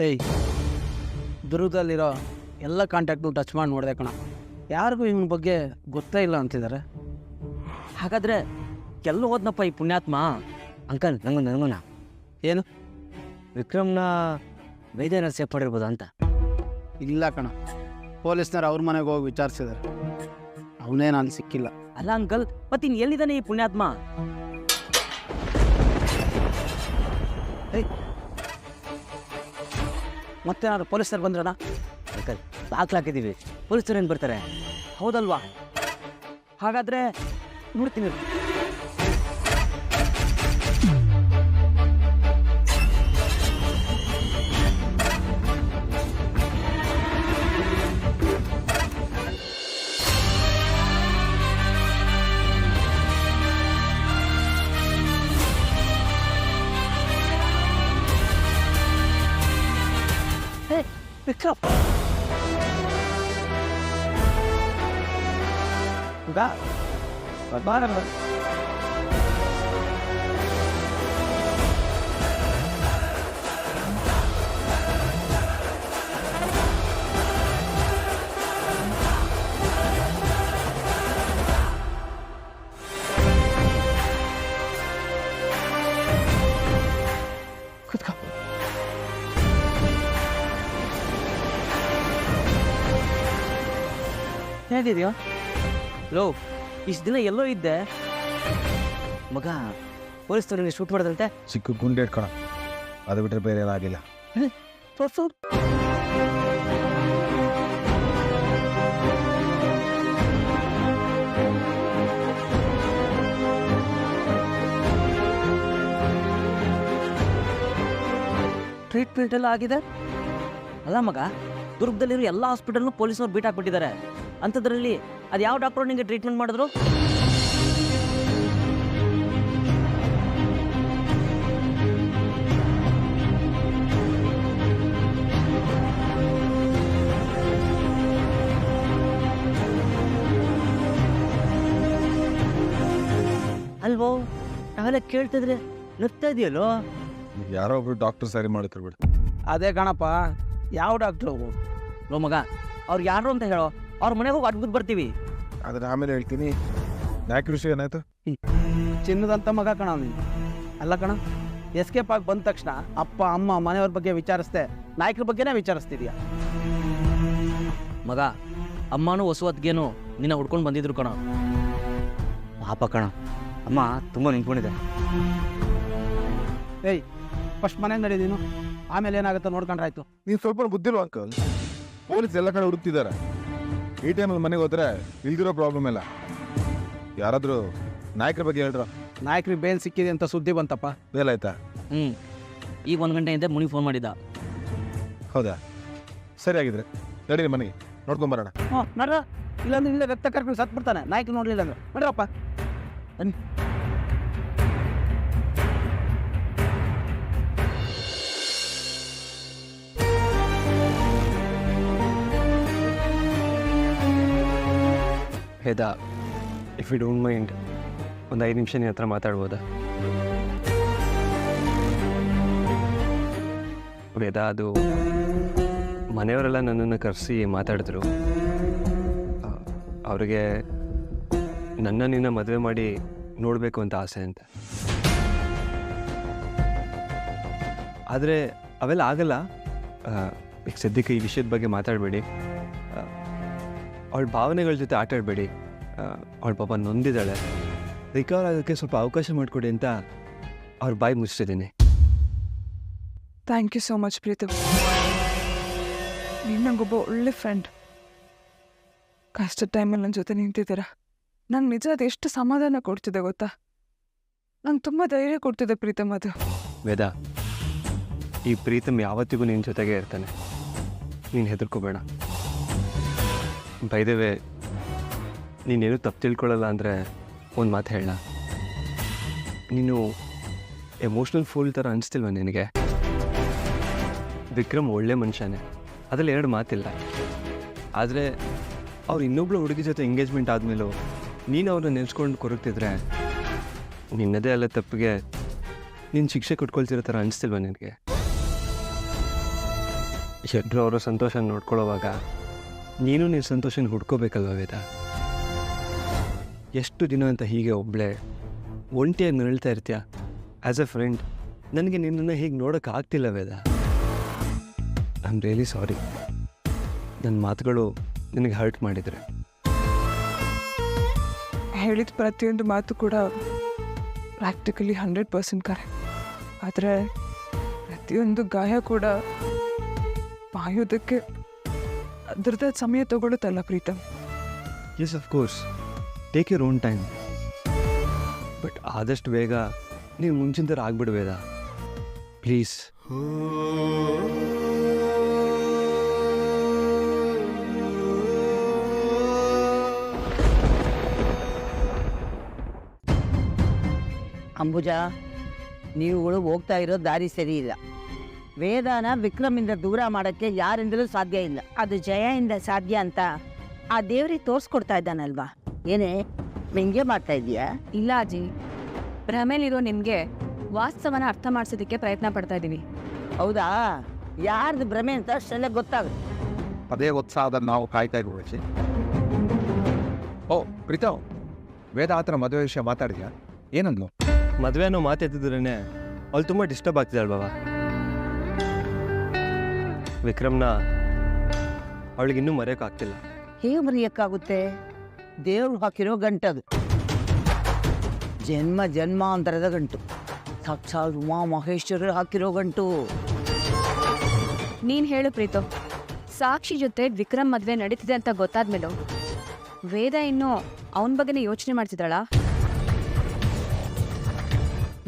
ಏಯ್, ದುರ್ಗದಲ್ಲಿರೋ ಎಲ್ಲ contact touch ಮಾಡಿ ನೋಡಿದೆ ಕಣ. ಯಾರಿಗೂ ಇವನ ಬಗ್ಗೆ ಗೊತ್ತೇ ಇಲ್ಲ ಅಂತಿದ್ದಾರೆ. ಹಾಗಾದರೆ ಎಲ್ಲೂ ಹೋದ್ನಪ್ಪ ಈ ಪುಣ್ಯಾತ್ಮ. ಅಂಕಲ್ ನಂಗೋನ ಏನು? ವಿಕ್ರಮ್ನ ವೈದ್ಯನ ಸೇಫ್ ಮಾಡಿರ್ಬೋದು ಅಂತ. ಇಲ್ಲ ಕಣ, ಪೊಲೀಸ್ನವ್ರು ಅವ್ರ ಮನೆಗೆ ಹೋಗಿ ವಿಚಾರಿಸಿದ್ದಾರೆ. ಅವನೇನು ಅಲ್ಲಿ ಸಿಕ್ಕಿಲ್ಲ. ಅಲ್ಲ ಅಂಕಲ್, ಮತ್ತಿನ್ ಎಲ್ಲಿದ್ದಾನೆ ಈ ಪುಣ್ಯಾತ್ಮ? ಏಯ್, ಮತ್ತೇನಾದ್ರು ಪೊಲೀಸರು ಬಂದ್ರಣ? ಅಂಕಲ್ ಹಾಕಿದ್ದೀವಿ, ಪೊಲೀಸರು ಏನು ಬರ್ತಾರೆ? ಹೌದಲ್ವಾ? ಹಾಗಾದ್ರೆ ನೋಡ್ತೀನಿ. ವಿಕ್ರಮ್ ಬಾರ. ಕೂತ್ಕೋ. ಹೇಗಿದೆಯೋ ಲೋ? ಇಷ್ಟು ದಿನ ಎಲ್ಲೋ ಇದ್ದೆ ಮಗ. ಪೊಲೀಸ್ ನಿಮಗೆ ಶೂಟ್ ಮಾಡಿದಂತೆ? ಸಿಕ್ಕು ಗುಂಡೆ ಇಟ್ಕೊಳ, ಅದು ಬಿಟ್ಟರೆ ಬೇರೆ ಏನಾಗಿಲ್ಲ. ತೋರ್ಸು. ಟ್ರೀಟ್ಮೆಂಟ್ ಎಲ್ಲ ಆಗಿದೆ ಅಲ್ಲ ಮಗ? ದುರ್ಗದಲ್ಲಿರೋ ಎಲ್ಲ ಹಾಸ್ಪಿಟಲ್ನು ಪೊಲೀಸ್ನವ್ರು ಬೀಟ್ ಹಾಕ್ಬಿಟ್ಟಿದ್ದಾರೆ. ಅಂಥದ್ರಲ್ಲಿ ಅದು ಯಾವ ಡಾಕ್ಟ್ರು ನಿಮಗೆ ಟ್ರೀಟ್ಮೆಂಟ್ ಮಾಡಿದ್ರು? ಅಲ್ವೋ? ನಾವೆಲ್ಲ ಕೇಳ್ತಿದ್ರೆ ನಗ್ತಾ ಇದೆಯಲ್ಲೋ? ಯಾರೋ ಒಬ್ರು ಡಾಕ್ಟರ್ ಸರಿ ಮಾಡ್ತಾರೆ ಬಿಡು. ಅದೇ ಕಣಪ್ಪ, ಯಾವ ಡಾಕ್ಟ್ರು? ಲೋ ಮಗ, ಅವ್ರು ಯಾರು ಅಂತ ಹೇಳೋ, ಅವ್ರ ಮನೆಗೆ ಹೋಗಿ ಅಡ್ಬಿಟ್ಟು ಬರ್ತೀವಿ. ಅದನ್ನ ಆಮೇಲೆ ಹೇಳ್ತೀನಿ. ಯಾಕೆ ಋಷಿ ಏನಾಯ್ತು? ಚಿನ್ನದಂತ ಮಗ ಕಣ ನೀನು. ಅಲ್ಲ ಕಣ, ಎಸ್ಕೇಪ್ ಆಗಿ ಬಂದ ತಕ್ಷಣ ಅಪ್ಪ ಅಮ್ಮ ಮನೆಯವ್ರ ಬಗ್ಗೆ ವಿಚಾರಿಸ್ದೆ, ನಾಯಕರ ಬಗ್ಗೆನೇ ವಿಚಾರಿಸ್ತಿದ್ಯಾ? ಮಗ, ಅಮ್ಮನೂ ಹೊಸವತ್ಗೇನು ನಿನ್ನ ಹುಡ್ಕೊಂಡು ಬಂದಿದ್ರು ಕಣ. ಪಾಪ ಕಣ, ಅಮ್ಮ ತುಂಬ ನಿಂತ್ಕೊಂಡಿದೆ. ಏಯ್, ಫಸ್ಟ್ ಮನೆಗೆ ನಡೀದೀನು, ಆಮೇಲೆ ಏನಾಗುತ್ತೋ ನೋಡ್ಕೊಂಡ್ರಾಯ್ತು. ನೀನು ಸ್ವಲ್ಪ ಬುದ್ಧಿಲ್ವ ಅಂಕಲ್? ಪೊಲೀಸ್ ಎಲ್ಲ ಕಡೆ ಹುಡುಕ್ತಿದ್ದಾರೆ. ಈ ಟೈಮಲ್ಲಿ ಮನೆಗೆ ಹೋದ್ರೆ ಇಲ್ದಿರೋ ಪ್ರಾಬ್ಲಮ್ ಇಲ್ಲ. ಯಾರಾದರೂ ನಾಯಕರ ಬಗ್ಗೆ ಹೇಳ್ರ? ನಾಯಕರಿಗೆ ಬೇಲ್ ಸಿಕ್ಕಿದೆ ಅಂತ ಸುದ್ದಿ ಬಂತಪ್ಪ. ಬೇಲ್ ಆಯ್ತಾ? ಈಗ 1 ಗಂಟೆಯಿಂದ ಮುನಿ ಫೋನ್ ಮಾಡಿದ್ದ. ಹೌದಾ? ಸರಿ ಆಗಿದ್ರೆ ನಡೀರಿ ಮನೆಗೆ ನೋಡ್ಕೊಂಬರೋಣ. ನಡ್ರ, ಇಲ್ಲಾಂದ್ರೆ ಇಲ್ಲೇ ರಕ್ತ ಕರ್ಕೊಂಡು ಸತ್ಬಿಡ್ತಾನೆ ನಾಯಕ ನೋಡ್ಲಿಲ್ಲ ಅಂದ್ರೆ. ನಡ್ರಪ್ಪ. ವೇದ, ಇಫ್ ಯು ಡೋಂಟ್ ಮೈಂಡ್ ಒಂದು 5 ನಿಮಿಷ ನಿನ್ನ ಹತ್ರ ಮಾತಾಡ್ಬೋದಾ? ವೇದ, ಅದು ಮನೆಯವರೆಲ್ಲ ನನ್ನನ್ನು ಕರೆಸಿ ಮಾತಾಡಿದ್ರು. ಅವ್ರಿಗೆ ನನ್ನ ನಿನ್ನ ಮದುವೆ ಮಾಡಿ ನೋಡಬೇಕು ಅಂತ ಆಸೆ ಅಂತ. ಆದರೆ ಅವೆಲ್ಲ ಆಗಲ್ಲ. ಈಗ ಸದ್ಯಕ್ಕೆ ಈ ವಿಷಯದ ಬಗ್ಗೆ ಮಾತಾಡಬೇಡಿ. ಅವಳ ಭಾವನೆಗಳ ಜೊತೆ ಆಟ ಆಡಬೇಡಿ. ಅವಳ ಪಾಪ ನೊಂದಿದ್ದಾಳೆ. ರಿಕವರ್ ಆಗೋಕ್ಕೆ ಸ್ವಲ್ಪ ಅವಕಾಶ ಮಾಡಿಕೊಡಿ ಅಂತ ಅವ್ರ ಬಾಯಿ ಮುಚ್ಚಿದ್ದೀನಿ. Thank you so much Pritam. ನೀನು ನಂಗೊಬ್ಬ ಒಳ್ಳೆ ಫ್ರೆಂಡ್. ಕಷ್ಟದ ಟೈಮಲ್ಲಿ ನನ್ನ ಜೊತೆ ನಿಂತಿದ್ದೀರ. ನಂಗೆ ನಿಜ ಅದು ಎಷ್ಟು ಸಮಾಧಾನ ಕೊಡ್ತಿದೆ ಗೊತ್ತಾ? ನಂಗೆ ತುಂಬ ಧೈರ್ಯ ಕೊಡ್ತಿದೆ ಪ್ರೀತಮ್ ಅದು. ವೇದ, ಈ ಪ್ರೀತಮ್ ಯಾವತ್ತಿಗೂ ನಿನ್ನ ಜೊತೆಗೆ ಇರ್ತಾನೆ. ನೀನು ಹೆದರ್ಕೋಬೇಡ. ಬೈ ದ ವೇ, ನೀನೇನು ತಪ್ಪು ತಿಳ್ಕೊಳ್ಳಲ್ಲ ಅಂದರೆ ಒಂದು ಮಾತು ಹೇಳ. ನೀನು ಎಮೋಷ್ನಲ್ ಫೂಲ್ ಥರ ಅನಿಸ್ತಿಲ್ವ ನಿನಗೆ? ವಿಕ್ರಮ್ ಒಳ್ಳೆ ಮನುಷ್ಯನೇ, ಅದರಲ್ಲಿ 2 ಮಾತಿಲ್ಲ. ಆದರೆ ಅವ್ರು ಇನ್ನೊಬ್ಳು ಹುಡುಗಿ ಜೊತೆ ಎಂಗೇಜ್ಮೆಂಟ್ ಆದಮೇಲೂ ನೀನು ಅವ್ರನ್ನ ನೆನೆಸ್ಕೊಂಡು ಕೊರಗ್ತಿದ್ರೆ ನಿನ್ನದೇ ಅಲ್ಲ ತಪ್ಪಿಗೆ ನೀನು ಶಿಕ್ಷೆ ಕೊಟ್ಕೊಳ್ತಿರೋ ಥರ ಅನಿಸ್ತಿಲ್ವ ನಿನಗೆ? ಎಲ್ಲರೂ ಅವರ ಸಂತೋಷ ನೋಡ್ಕೊಳ್ಳೋವಾಗ ನೀನು ನಿನ್ನ ಸಂತೋಷನ ಹುಡ್ಕೋಬೇಕಲ್ವ ವೇದ? ಎಷ್ಟು ದಿನ ಅಂತ ಹೀಗೆ ಒಬ್ಬಳೇ ಒಂಟಿಯಾಗಿ ನರಳ್ತಾ ಇರ್ತೀಯ? ಆ್ಯಸ್ ಎ ಫ್ರೆಂಡ್ ನನಗೆ ನಿನ್ನನ್ನು ಹೀಗೆ ನೋಡೋಕ್ಕಾಗ್ತಿಲ್ಲ Veda. I am really sorry. ನನ್ನ ಮಾತುಗಳು ನಿನಗೆ ಹರ್ಟ್ ಮಾಡಿದರೆ. ಹೇಳಿದ ಪ್ರತಿಯೊಂದು ಮಾತು ಕೂಡ ಪ್ರಾಕ್ಟಿಕಲಿ 100% ಕರೆಕ್ಟ್. ಆದರೆ ಪ್ರತಿಯೊಂದು ಗಾಯ ಕೂಡ ಬಾಯೋದಕ್ಕೆ ಅದ್ರದ್ದು ಸಮಯ ತಗೊಳುತ್ತಲ್ಲ Pritam. Yes of course, take your own time. But ಆದಷ್ಟು ಬೇಗ ನೀನು ಮುಂಚಿನ ಥರ ಆಗ್ಬಿಡ್ಬೇದ ಪ್ಲೀಸ್. ಅಂಬುಜಾ, ನೀವುಗಳು ಹೋಗ್ತಾ ಇರೋ ದಾರಿ ಸರಿ ಇಲ್ಲ. ವೇದಾನ ವಿಕ್ರಮಿಂದ ದೂರ ಮಾಡೋಕ್ಕೆ ಯಾರಿಂದಲೂ ಸಾಧ್ಯ ಇಲ್ಲ. ಅದು ಜಯಿಂದ ಸಾಧ್ಯ ಅಂತ ಆ ದೇವ್ರಿಗೆ ತೋರಿಸ್ಕೊಡ್ತಾ ಇದ್ದಾನಲ್ವಾ? ಏನೇ ಹಿಂಗೆ ಮಾಡ್ತಾ ಇದೀಯಾ? ಇಲ್ಲ ಅಜ್ಜಿ, ಭ್ರಮೇಲಿರೋ ನಿಮಗೆ ವಾಸ್ತವನ ಅರ್ಥ ಮಾಡಿಸೋದಕ್ಕೆ ಪ್ರಯತ್ನ ಪಡ್ತಾ ಇದ್ದೀವಿ. ಹೌದಾ? ಯಾರ್ದು ಭ್ರಮೆ ಅಂತ ಅಷ್ಟೆಲ್ಲ ಗೊತ್ತಾಗುತ್ತೆ. ಅದೇ ಉತ್ಸಾಹದ ನಾವು ಕಾಯ್ತಾ ಇರ್ಬೋದು. ಓ ಪ್ರೀತಮ್, ವೇದ ಆ ಥರ ಮದುವೆ ವಿಷಯ ಮಾತಾಡಿದ್ಯಾ? ಏನಂದ್ಲು? ಮದುವೆ ಅನ್ನೋ ಮಾತೆತ್ತಿದ್ರೇ ಅವಳು ತುಂಬ ಡಿಸ್ಟರ್ಬ್ ಆಗ್ತಿದ್ದಾಳೆ ಬಾಬಾ. ವಿಕ್ರಮ್ನ ಅವಳಿಗಿನ್ನೂ ಮರೆಯೋಕ್ಕಾಗ್ತಿಲ್ಲ. ಹೇಗೆ ಮರೆಯೋಕ್ಕಾಗುತ್ತೆ? ದೇವ್ರು ಹಾಕಿರೋ ಗಂಟದು, ಜನ್ಮ ಜನ್ಮಾಂತರದ ಗಂಟು, ಸಾಕ್ಷಾತ್ ಉಮಾ ಮಹೇಶ್ವರರು ಹಾಕಿರೋ ಗಂಟು. ನೀನು ಹೇಳು ಪ್ರೀತು, ಸಾಕ್ಷಿ ಜೊತೆ ವಿಕ್ರಮ್ ಮದುವೆ ನಡೀತಿದೆ ಅಂತ ಗೊತ್ತಾದ್ಮೇಲೂ ವೇದ ಇನ್ನೂ ಅವನ ಬಗ್ಗೆನೇ ಯೋಚನೆ ಮಾಡ್ತಿದ್ದಾಳಾ?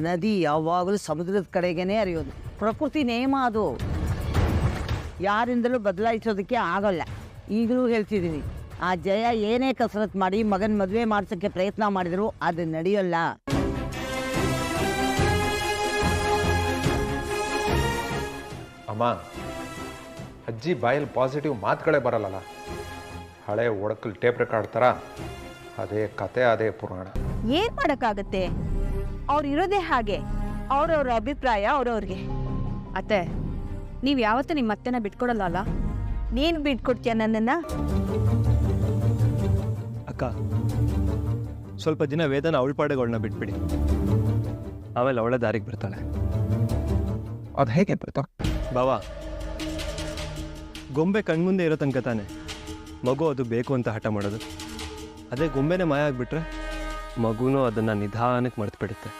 ನದಿ ಯಾವಾಗಲೂ ಸಮುದ್ರದ ಕಡೆಗೇನೆ ಹರಿಯೋದು. ಪ್ರಕೃತಿ ನೇಮ ಅದು, ಯಾರಿಂದಲೂ ಬದಲಾಯಿಸೋದಕ್ಕೆ ಆಗೋಲ್ಲ. ಈಗಲೂ ಹೇಳ್ತಿದ್ದೀನಿ, ಆ ಜಯ ಏನೇ ಕಸರತ್ತು ಮಾಡಿ ಮಗನ ಮದುವೆ ಮಾಡ್ಸೋಕ್ಕೆ ಪ್ರಯತ್ನ ಮಾಡಿದ್ರು ಅದು ನಡೆಯೋಲ್ಲ. ಅಮ್ಮ, ಅಜ್ಜಿ ಬಾಯಲ್ಲಿ ಪಾಸಿಟಿವ್ ಮಾತುಗಳೇ ಬರಲ್ಲಲ್ಲ. ಹಳೆ ಒಡಕಲ್ ಟೇಪ್ ರೆಕಾರ್ಡ್ ಥರ ಅದೇ ಕತೆ, ಅದೇ ಪುರಾಣ. ಏನ್ ಮಾಡಕ್ಕಾಗತ್ತೆ? ಅವ್ರು ಇರೋದೇ ಹಾಗೆ, ಅವ್ರವ್ರ ಅಭಿಪ್ರಾಯ ಅವ್ರವ್ರಿಗೆ. ಅತ್ತೆ, ನೀವು ಯಾವತ್ತೂ ನಿಮ್ಮ ಅತ್ತೆನ ಬಿಟ್ಕೊಡಲ್ಲ ಅಲ್ಲ? ನೀನು ಬಿಟ್ಕೊಡ್ತೀಯ ನನ್ನನ್ನು? ಅಕ್ಕ, ಸ್ವಲ್ಪ ದಿನ ವೇದನ ಅವಳ ಪಾಡೆಗಳನ್ನ ಬಿಟ್ಬಿಡಿ, ಆಮೇಲೆ ಅವಳ ದಾರಿಗೆ ಬರ್ತಾಳೆ. ಅದು ಹೇಗೆ ಪ್ರೀತಮ್? ಬಾವಾ, ಗೊಂಬೆ ಕಣ್ಮುಂದೆ ಇರೋ ತನಕ ತಾನೆ ಮಗು ಅದು ಬೇಕು ಅಂತ ಹಠ ಮಾಡೋದು. ಅದೇ ಗೊಂಬೆನೇ ಮಾಯ ಆಗಿಬಿಟ್ರೆ ಮಗುನೂ ಅದನ್ನು ನಿಧಾನಕ್ಕೆ ಮರೆತು ಬಿಡುತ್ತೆ,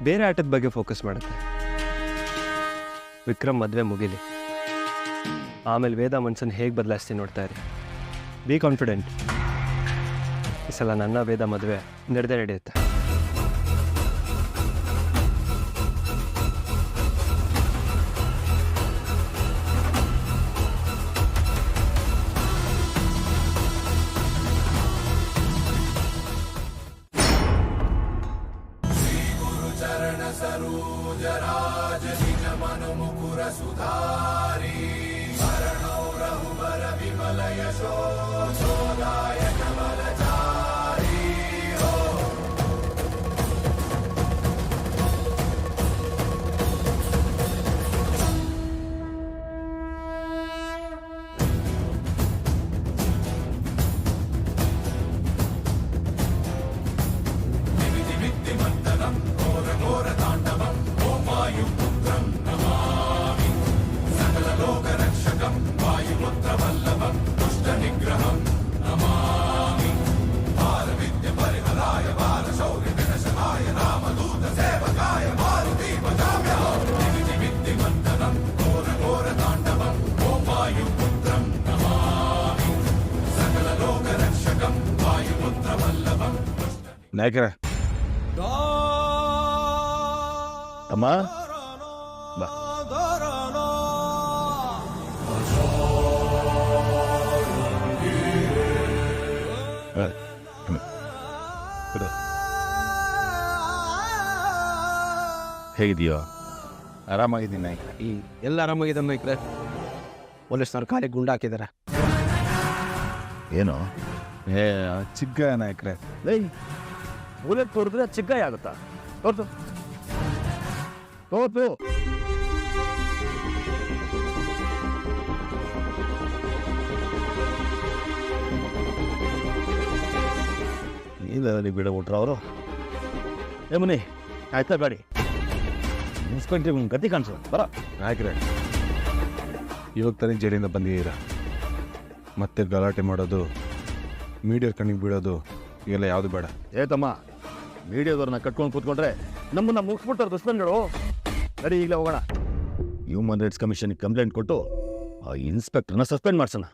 ಬೇರೆ ಆಟದ ಬಗ್ಗೆ ಫೋಕಸ್ ಮಾಡುತ್ತೆ. ವಿಕ್ರಮ್ ಮದುವೆ ಮುಗಿಲಿ, ಆಮೇಲೆ ವೇದ ಮನ್ಸನ್ನು ಹೇಗೆ ಬದಲಾಯಿಸ್ತೀನಿ ನೋಡ್ತಾ ಇರಿ. ಬಿ ಕಾನ್ಫಿಡೆಂಟ್, ಈ ಸಲ ನನ್ನ ವೇದ ಮದುವೆ ನಡೆಯುತ್ತೆ. ನಾಯಕರ ಅಮ್ಮ ಬಾ. ಹೇಗಿದೆಯೋ? ಆರಾಮಾಗಿದ್ದೀನಿ ನಾಯಕ. ಎಲ್ಲ ಆರಾಮಾಗಿದೆ ನಾಯ್ಕ್ರೆ. ಪೊಲೀಸ್ನವ್ರು ಕಾಲಿಗೆ ಗುಂಡು ಹಾಕಿದ್ದಾರೆ. ಏನು? ಏ ಚಿಕ್ಕ ನಾಯಕರೇ. ಬುಲೆಟ್ ತೋರಿದ್ರೆ ಚಿಗ್ಗಾಯ ಆಗುತ್ತಾ? ತೋರ್ಸು. ಈ ಬಿಡಬಿಟ್ರು ಅವರು. ಮುನಿ ಆಯ್ತಾ ಗಾಡಿ ಇನ್ಸ್ಪೆಕ್ಟ್ರಿ ಗತಿ ಕಾಣಿಸು ಬರ. ನಾಯಕರೇ, ಇವಾಗ ತಾನೇ ಜೈಲಿಂದ ಬಂದಿದ್ದೀರಾ, ಮತ್ತೆ ಗಲಾಟೆ ಮಾಡೋದು, ಮೀಡಿಯಾ ಕಣ್ಣಿಗೆ ಬೀಳೋದು ಇವೆಲ್ಲ ಯಾವುದು ಬೇಡ. ತಮ್ಮ, ಮೀಡಿಯಾದವ್ರನ್ನ ಕಟ್ಕೊಂಡು ಕೂತ್ಕೊಂಡ್ರೆ ನಮ್ಮನ್ನ ಮುಗಿಸ್ಬಿಡ್ತಾರೆ ದುಶ್ಮನ್ಗಳು. ನಡಿ ಈಗಲೇ ಹೋಗೋಣ. ಹ್ಯೂಮನ್ ರೈಟ್ಸ್ ಕಮಿಷನ್ಗೆ ಕಂಪ್ಲೇಂಟ್ ಕೊಟ್ಟು ಆ ಇನ್ಸ್ಪೆಕ್ಟರ್ನ ಸಸ್ಪೆಂಡ್ ಮಾಡ್ಸೋಣ.